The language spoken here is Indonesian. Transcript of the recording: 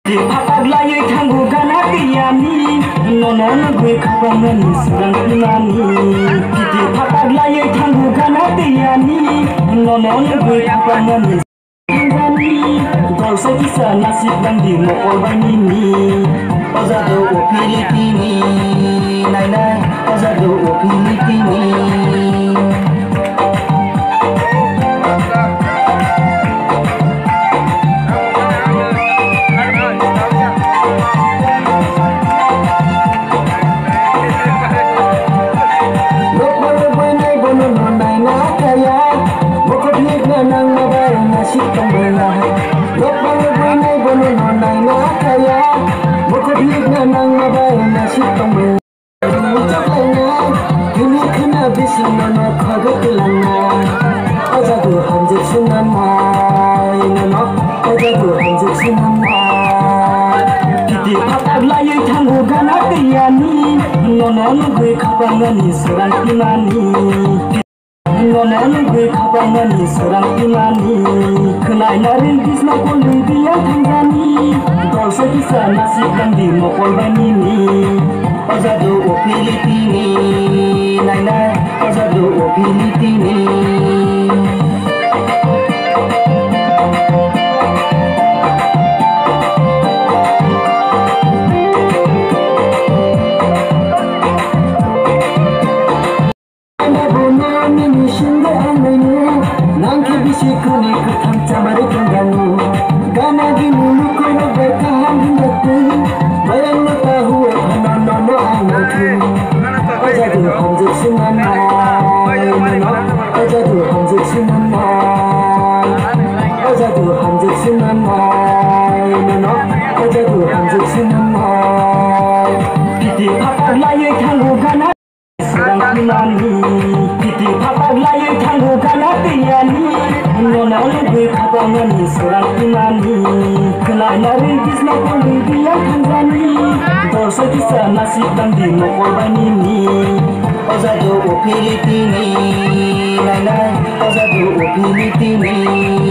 Papaglay tanggo ganatiani nonon gue kabangani sedang imani Kiti papaglay tanggo ganatiani nonon gue kabangani sedang Gol sekisa nasib lang di mo olbanini Ozado o Pilipini Nay nay Ozado o Pilipini Nonon gue kabangani serang imani Nonon gue kabangani serang imani Kenai narin kisna koli dia tanggani Gol sekisa nasib lang di mokol banini Ozado o Pilipini Nay nay Ozado o Pilipini Sikuni kutam camari kenggamu Gana di mulu kono bertahan hingga tuh Bayang lo tahu nono anakku Ojadu hanjuk sunanai nono Ojadu hanjuk sunanai Ojadu hanjuk sunanai nono Ojadu hanjuk sunanai Kiti papaglay tanggo gana sedang imani Kiti papaglay tanggo ganatiani Nonon gue kabangani serang imani Kenai narin kisna koli dia tanggani Gol sekisa nasib lang di mokol banini Ozado o Pilipini Nay nay Ozado o Pilipini